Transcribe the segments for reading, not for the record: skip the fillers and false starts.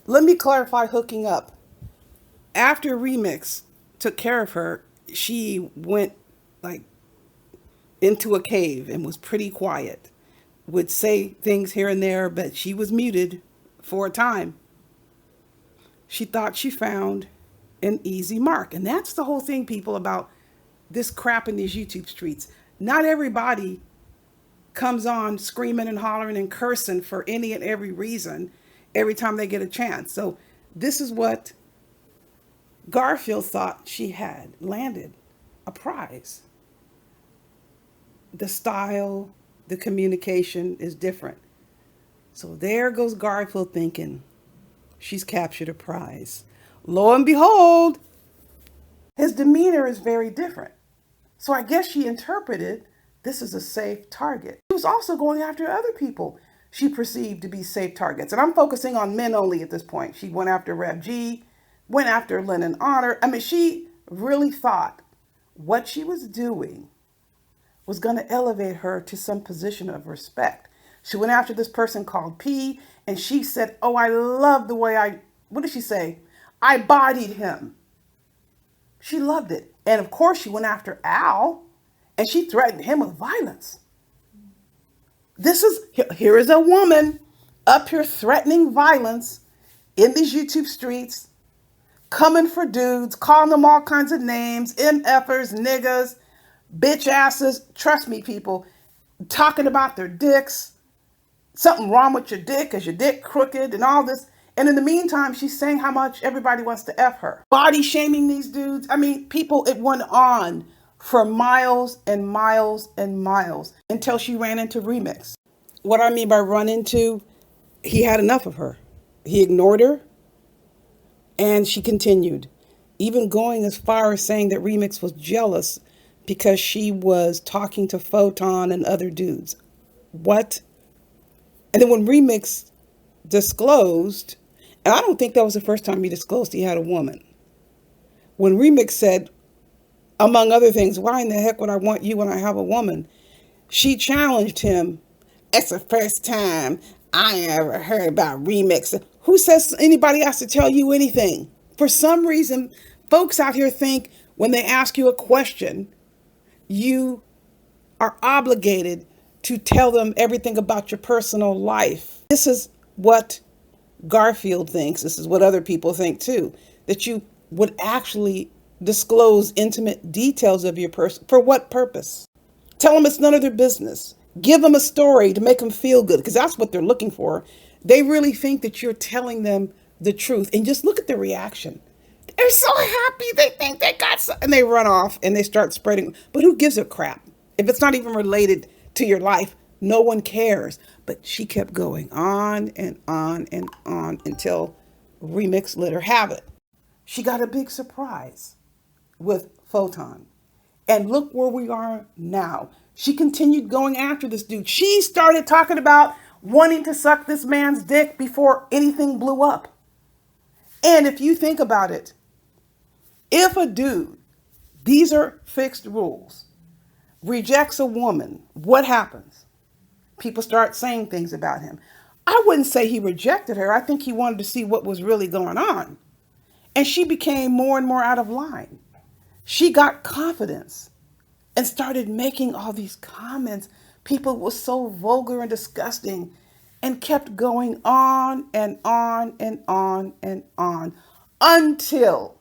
Let me clarify hooking up. After Remix took care of her, she went like into a cave and was pretty quiet. Would say things here and there, but she was muted for a time. She thought she found an easy mark. And that's the whole thing, people, about this crap in these YouTube streets. Not everybody comes on screaming and hollering and cursing for any and every reason every time they get a chance. So this is what Garfield thought she had landed a prize. The style, the communication is different. So there goes Garfield thinking she's captured a prize. Lo and behold, his demeanor is very different. So I guess she interpreted this as a safe target. She was also going after other people she perceived to be safe targets. And I'm focusing on men only at this point. She went after Rev G, went after Lennon Honor. I mean, she really thought what she was doing was going to elevate her to some position of respect. She went after this person called P, and she said, oh, I love the way what did she say? I bodied him. She loved it. And of course, she went after Al, and she threatened him with violence. Here is a woman up here threatening violence in these YouTube streets, coming for dudes, calling them all kinds of names, MFers, niggas, bitch asses. Trust me, people, talking about their dicks, something wrong with your dick, is your dick crooked and all this. And in the meantime, she's saying how much everybody wants to F her. Body shaming these dudes. I mean, people, it went on for miles and miles and miles until she ran into Remix. What I mean by run into, he had enough of her. He ignored her, and she continued, even going as far as saying that Remix was jealous because she was talking to Photon and other dudes. What? And then when Remix disclosed, and I don't think that was the first time he disclosed he had a woman. When Remix said, among other things, why in the heck would I want you when I have a woman? She challenged him. It's the first time I ever heard about Remix. Who says anybody has to tell you anything? For some reason, folks out here think when they ask you a question, you are obligated to tell them everything about your personal life. This is what Garfield thinks. This is what other people think too, that you would actually disclose intimate details of your person. For what purpose? Tell them it's none of their business. Give them a story to make them feel good, because that's what they're looking for. They really think that you're telling them the truth. And just look at the reaction. They're so happy. They think they got something. And they run off and they start spreading. But who gives a crap? If it's not even related to your life, no one cares. But she kept going on and on and on until Remix let her have it. She got a big surprise with Photon. And look where we are now. She continued going after this dude. She started talking about wanting to suck this man's dick before anything blew up. And if you think about it, if a dude, these are fixed rules, rejects a woman, what happens? People start saying things about him. I wouldn't say he rejected her. I think he wanted to see what was really going on. And she became more and more out of line. She got confidence and started making all these comments. People were so vulgar and disgusting, and kept going on and on and on and on until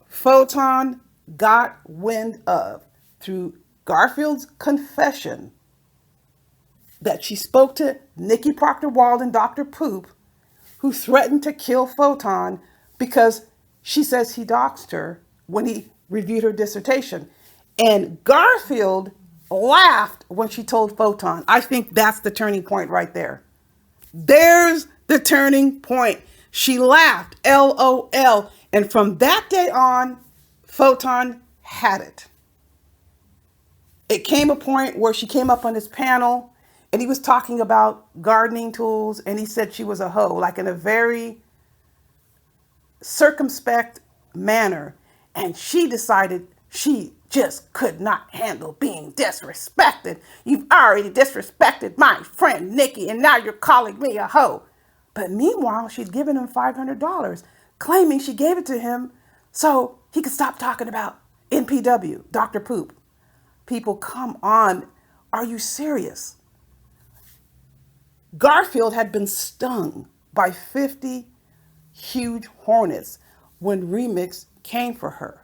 Photon got wind of, through Garfield's confession, that she spoke to Nikki Proctor-Wald and Dr. Poop, who threatened to kill Photon because she says he doxed her when he reviewed her dissertation. And Garfield laughed when she told Photon. I think that's the turning point right there. There's the turning point. She laughed, LOL. And from that day on, Photon had it. It came a point where she came up on his panel and he was talking about gardening tools, and he said she was a hoe, like in a very circumspect manner. And she decided she just could not handle being disrespected. You've already disrespected my friend Nikki, and now you're calling me a hoe. But meanwhile, she'd given him $500, claiming she gave it to him so he could stop talking about NPW, Dr. Poop. People, come on. Are you serious? Garfield had been stung by 50 huge hornets when Remix came for her.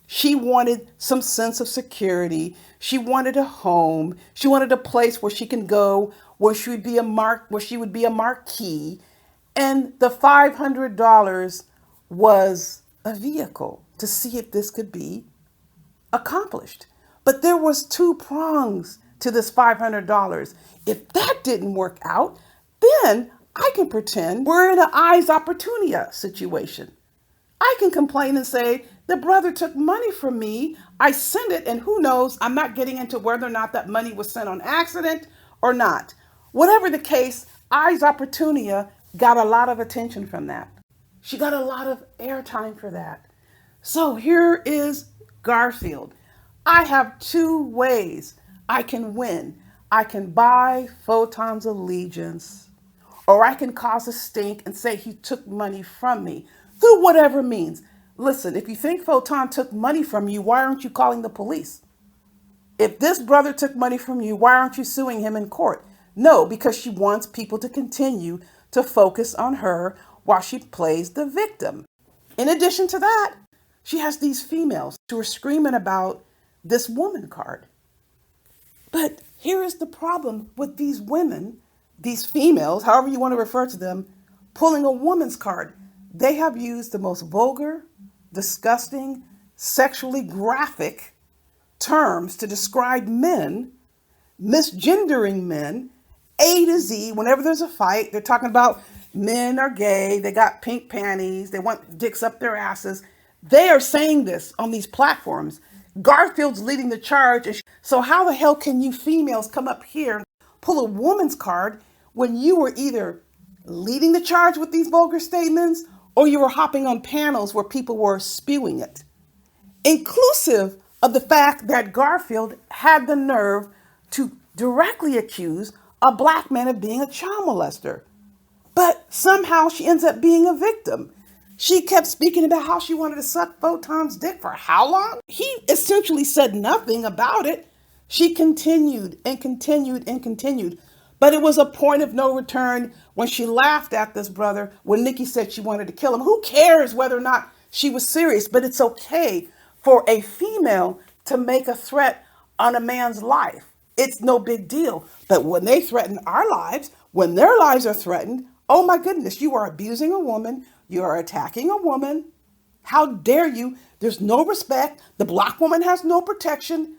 She wanted some sense of security. She wanted a home. She wanted a place where she can go, where she would be a marquee. And the $500 was a vehicle to see if this could be accomplished. But there was two prongs to this $500. If that didn't work out, then I can pretend we're in an eyes opportunia situation. I can complain and say, the brother took money from me. I sent it, and who knows, I'm not getting into whether or not that money was sent on accident or not. Whatever the case, eyes opportunia got a lot of attention from that. She got a lot of airtime for that. So here is Garfield. I have two ways I can win. I can buy Photon's allegiance, or I can cause a stink and say he took money from me through whatever means. Listen, if you think Photon took money from you, why aren't you calling the police? If this brother took money from you, why aren't you suing him in court? No, because she wants people to continue to focus on her while she plays the victim. In addition to that, she has these females who are screaming about this woman card. But here is the problem with these women, these females, however you want to refer to them, pulling a woman's card. They have used the most vulgar, disgusting, sexually graphic terms to describe men, misgendering men, A to Z. Whenever there's a fight, they're talking about men are gay, they got pink panties, they want dicks up their asses. They are saying this on these platforms. Garfield's leading the charge. So how the hell can you females come up here and pull a woman's card when you were either leading the charge with these vulgar statements or you were hopping on panels where people were spewing it? Inclusive of the fact that Garfield had the nerve to directly accuse a black man of being a child molester. But somehow she ends up being a victim. She kept speaking about how she wanted to suck Photon's dick for how long? He essentially said nothing about it. She continued and continued and continued. But it was a point of no return when she laughed at this brother when Nikki said she wanted to kill him. Who cares whether or not she was serious? But it's okay for a female to make a threat on a man's life. It's no big deal. But when they threaten our lives, when their lives are threatened, oh my goodness, you are abusing a woman. You are attacking a woman. How dare you? There's no respect. The black woman has no protection.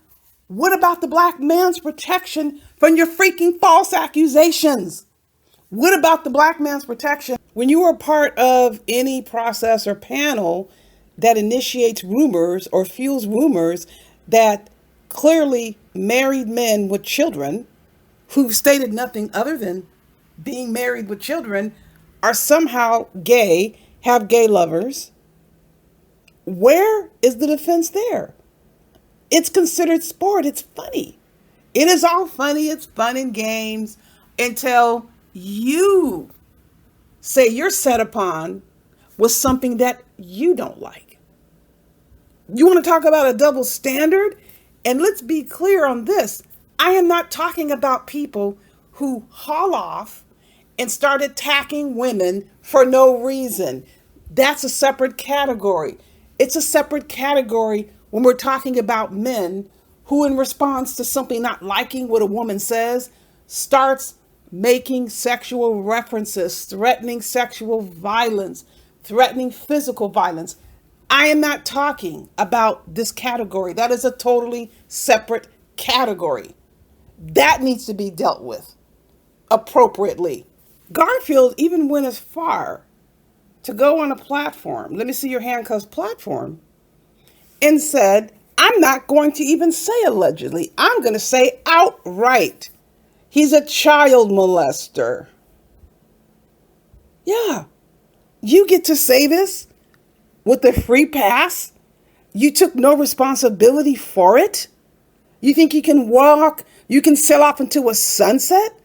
What about the black man's protection from your freaking false accusations? What about the black man's protection when you are part of any process or panel that initiates rumors or fuels rumors that clearly married men with children who've stated nothing other than being married with children are somehow gay, have gay lovers? Where is the defense there? It's considered sport. It's funny. It is all funny. It's fun and games until you say you're set upon with something that you don't like. You want to talk about a double standard? And let's be clear on this. I am not talking about people who haul off and start attacking women for no reason. That's a separate category. It's a separate category when we're talking about men who, in response to something not liking what a woman says, starts making sexual references, threatening sexual violence, threatening physical violence. I am not talking about this category. That is a totally separate category. That needs to be dealt with appropriately. Garfield even went as far to go on a platform, let me see your handcuffs platform, and said, I'm not going to even say allegedly. I'm going to say outright, he's a child molester. Yeah, you get to say this with a free pass? You took no responsibility for it? You think you can sail off into a sunset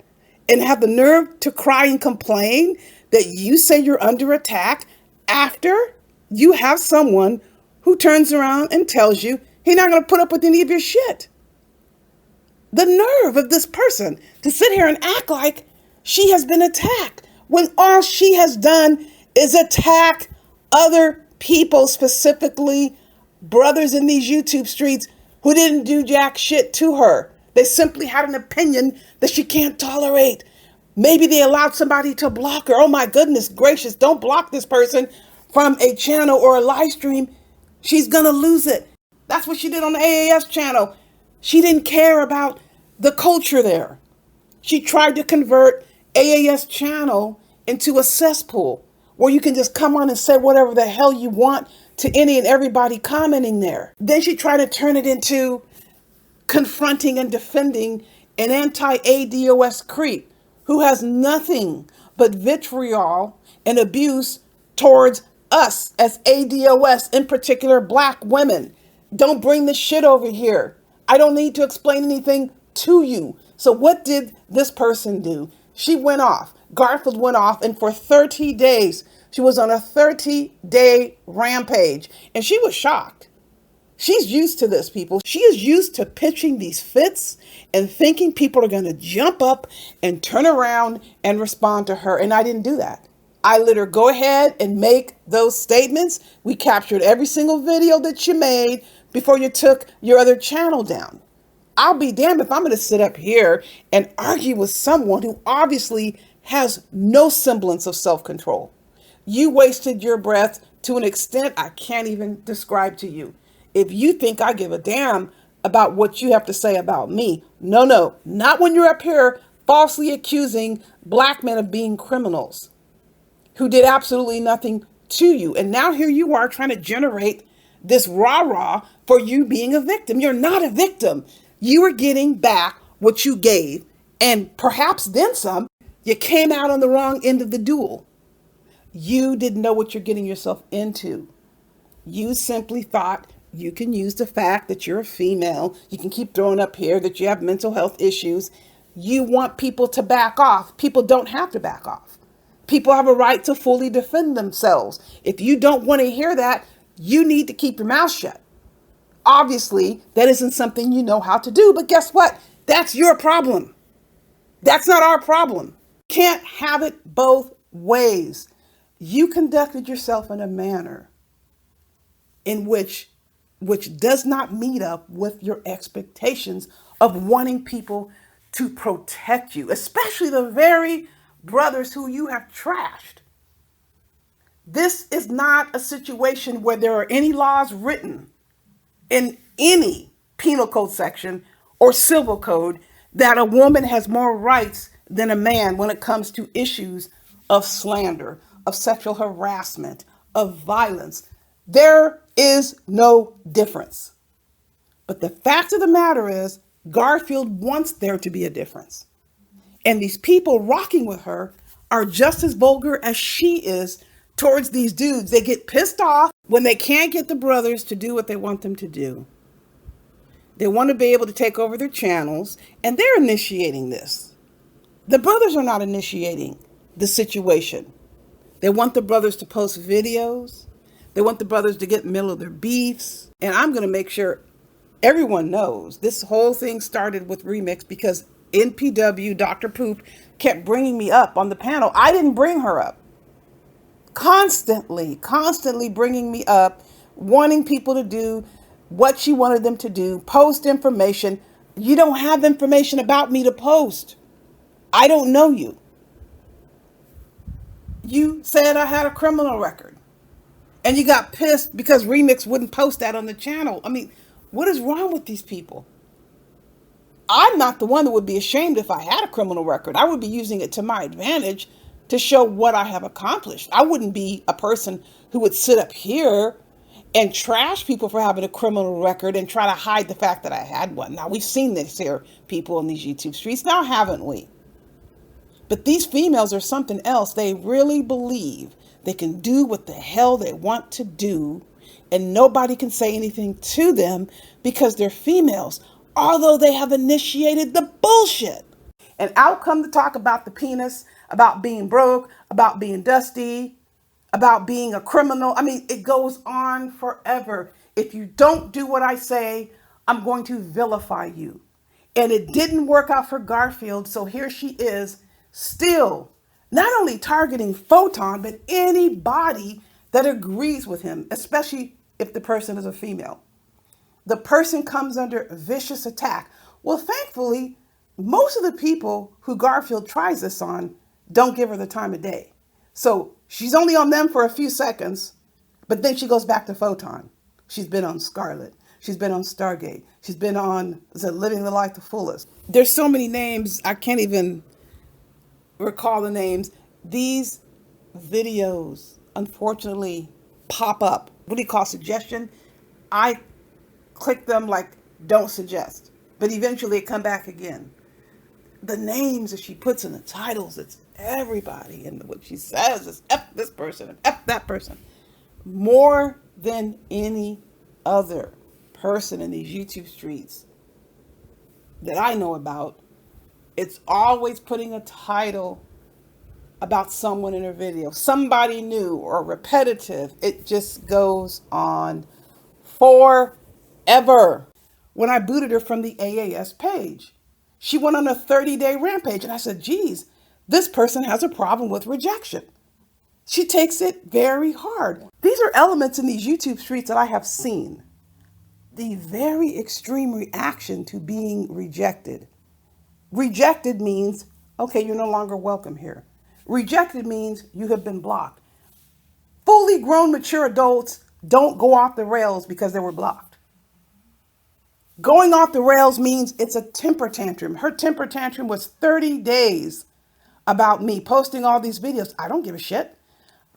and have the nerve to cry and complain that you say you're under attack after you have someone who turns around and tells you he's not going to put up with any of your shit. The nerve of this person to sit here and act like she has been attacked when all she has done is attack other people, specifically brothers in these YouTube streets who didn't do jack shit to her. They simply had an opinion that she can't tolerate. Maybe they allowed somebody to block her. Oh my goodness gracious, don't block this person from a channel or a live stream. She's gonna lose it. That's what she did on the AAS channel. She didn't care about the culture there. She tried to convert AAS channel into a cesspool where you can just come on and say whatever the hell you want to any and everybody commenting there. Then she tried to turn it into confronting and defending an anti-ADOS creep who has nothing but vitriol and abuse towards us as ADOS, in particular black women. Don't bring this shit over here. I don't need to explain anything to you. So what did this person do? She went off. Garfield went off, and for 30 days, she was on a 30-day rampage, and she was shocked. She's used to this, people. She is used to pitching these fits and thinking people are going to jump up and turn around and respond to her. And I didn't do that. I let her go ahead and make those statements. We captured every single video that you made before you took your other channel down. I'll be damned if I'm going to sit up here and argue with someone who obviously has no semblance of self-control. You wasted your breath to an extent I can't even describe to you. If you think I give a damn about what you have to say about me, no, not when you're up here falsely accusing black men of being criminals who did absolutely nothing to you. And now here you are trying to generate this rah-rah for you being a victim. You're not a victim. You are getting back what you gave, and perhaps then some. You came out on the wrong end of the duel. You didn't know what you're getting yourself into. You simply thought you can use the fact that you're a female. You can keep throwing up here that you have mental health issues. You want people to back off. People don't have to back off. People have a right to fully defend themselves. If you don't want to hear that, you need to keep your mouth shut. Obviously, that isn't something you know how to do, but guess what? That's your problem. That's not our problem. Can't have it both ways. You conducted yourself in a manner in which does not meet up with your expectations of wanting people to protect you, especially the very brothers who you have trashed. This is not a situation where there are any laws written in any penal code section or civil code that a woman has more rights than a man when it comes to issues of slander, of sexual harassment, of violence. There is no difference. But the fact of the matter is, Garfield wants there to be a difference. And these people rocking with her are just as vulgar as she is towards these dudes. They get pissed off when they can't get the brothers to do what they want them to do. They want to be able to take over their channels, and they're initiating this. The brothers are not initiating the situation. They want the brothers to post videos. They want the brothers to get in the middle of their beefs. And I'm going to make sure everyone knows this whole thing started with Remix because NPW, Dr. Poop, kept bringing me up on the panel. I didn't bring her up. Constantly bringing me up, wanting people to do what she wanted them to do, post information. You don't have information about me to post. I don't know you. You said I had a criminal record. And you got pissed because Remix wouldn't post that on the channel. I mean, what is wrong with these people? I'm not the one that would be ashamed if I had a criminal record. I would be using it to my advantage to show what I have accomplished. I wouldn't be a person who would sit up here and trash people for having a criminal record and try to hide the fact that I had one. Now, we've seen this here, people on these YouTube streets, now haven't we? But these females are something else. They really believe they can do what the hell they want to do, and nobody can say anything to them because they're females, although they have initiated the bullshit. And out come to talk about the penis about being broke, about being dusty, about being a criminal. I mean, it goes on forever. If you don't do what I say, I'm going to vilify you. And it didn't work out for Garfield, so here she is, still not only targeting Photon, but anybody that agrees with him, especially if the person is a female. The person comes under vicious attack. Well, thankfully, most of the people who Garfield tries this on don't give her the time of day. So she's only on them for a few seconds, but then she goes back to Photon. She's been on Scarlet. She's been on Stargate. She's been on Living the Life the Fullest. There's so many names, I can't even recall the names. These videos, unfortunately, pop up. What do you call suggestion? I click them like don't suggest, but eventually it come back again. The names that she puts in the titles, it's everybody, and what she says is F this person and F that person. More than any other person in these YouTube streets that I know about, it's always putting a title about someone in her video, somebody new or repetitive. It just goes on forever. When I booted her from the AAS page, she went on a 30-day rampage, and I said, geez, this person has a problem with rejection. She takes it very hard. These are elements in these YouTube streets that I have seen. The very extreme reaction to being rejected. Rejected means, okay, you're no longer welcome here. Rejected means you have been blocked. Fully grown, mature adults don't go off the rails because they were blocked. Going off the rails means it's a temper tantrum. Her temper tantrum was 30 days about me posting all these videos. I don't give a shit.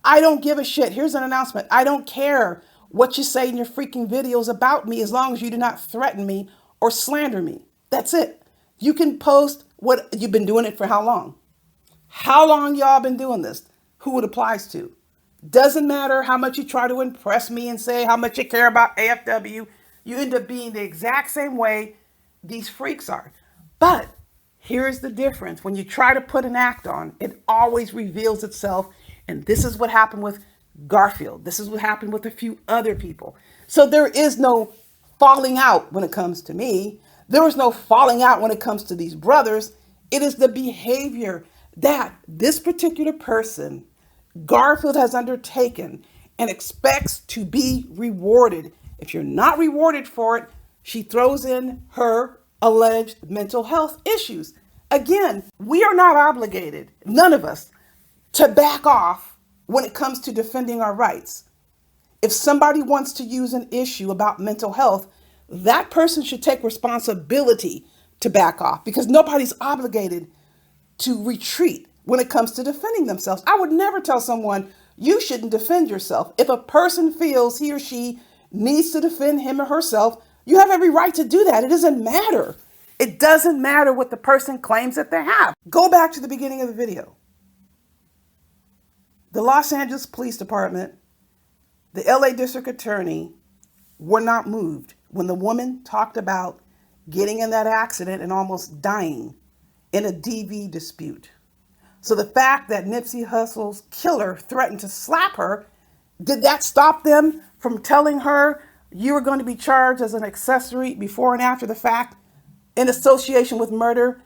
I don't give a shit. Here's an announcement. I don't care what you say in your freaking videos about me as long as you do not threaten me or slander me. That's it. You can post what you've been doing it for how long? How long y'all been doing this? Who it applies to? Doesn't matter how much you try to impress me and say how much you care about AFW. You end up being the exact same way these freaks are. But here's the difference. When you try to put an act on, it always reveals itself. And this is what happened with Garfield. This is what happened with a few other people. So there is no falling out when it comes to me. There is no falling out when it comes to these brothers. It is the behavior that this particular person, Garfield, has undertaken and expects to be rewarded. If you're not rewarded for it, she throws in her alleged mental health issues. Again, we are not obligated, none of us, to back off when it comes to defending our rights. If somebody wants to use an issue about mental health, that person should take responsibility to back off, because nobody's obligated to retreat when it comes to defending themselves. I would never tell someone you shouldn't defend yourself. If a person feels he or she needs to defend him or herself, you have every right to do that. It doesn't matter. It doesn't matter what the person claims that they have. Go back to the beginning of the video. The Los Angeles Police Department, the LA District Attorney were not moved when the woman talked about getting in that accident and almost dying in a DV dispute. So the fact that Nipsey Hussle's killer threatened to slap her, did that stop them from telling her you were going to be charged as an accessory before and after the fact in association with murder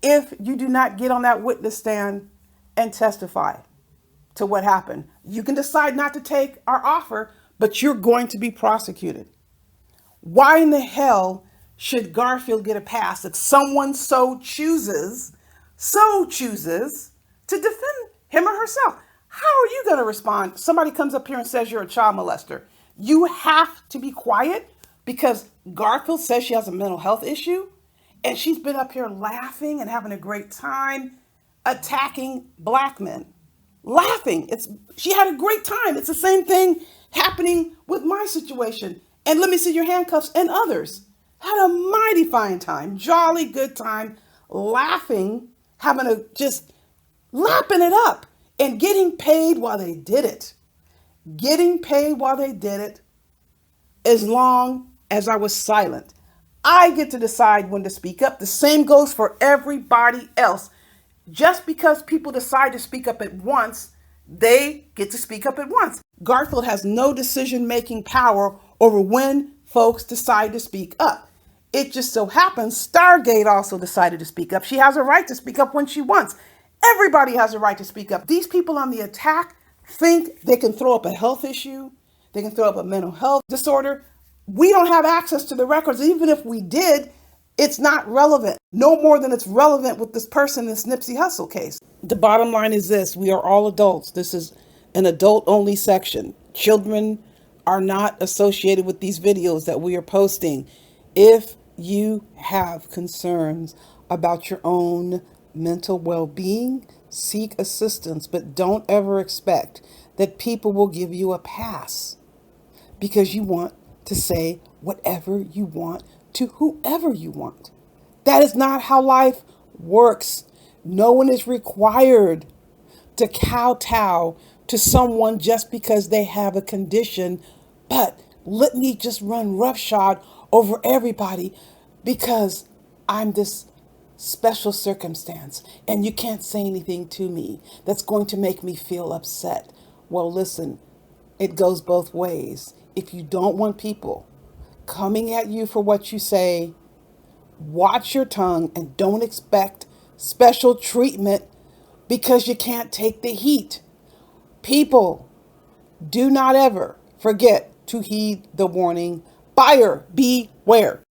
if you do not get on that witness stand and testify to what happened? You can decide not to take our offer, but you're going to be prosecuted. Why in the hell should Garfield get a pass if someone so chooses to defend him or herself? How are you going to respond? Somebody comes up here and says you're a child molester. You have to be quiet because Garfield says she has a mental health issue, and she's been up here laughing and having a great time attacking black men. Laughing. She had a great time. It's the same thing happening with my situation. And let me see your handcuffs and others. Had a mighty fine time, jolly good time, laughing, just lapping it up and getting paid while they did it. Getting paid while they did it as long as I was silent. I get to decide when to speak up. The same goes for everybody else. Just because people decide to speak up at once, they get to speak up at once. Garfield has no decision making power over when folks decide to speak up. It just so happens Stargate also decided to speak up. She has a right to speak up when she wants. Everybody has a right to speak up. These people on the attack think they can throw up a health issue, they can throw up a mental health disorder. We don't have access to the records. Even if we did, it's not relevant. No more than it's relevant with this person, this Nipsey Hussle case. The bottom line is this: we are all adults. This is an adult only section. Children are not associated with these videos that we are posting. If you have concerns about your own mental well being, seek assistance, but don't ever expect that people will give you a pass because you want to say whatever you want to whoever you want. That is not how life works. No one is required to kowtow to someone just because they have a condition, but let me just run roughshod over everybody because I'm this special circumstance and you can't say anything to me that's going to make me feel upset. Well, listen, it goes both ways. If you don't want people coming at you for what you say, watch your tongue and don't expect special treatment because you can't take the heat. People, do not ever forget to heed the warning. Buyer beware.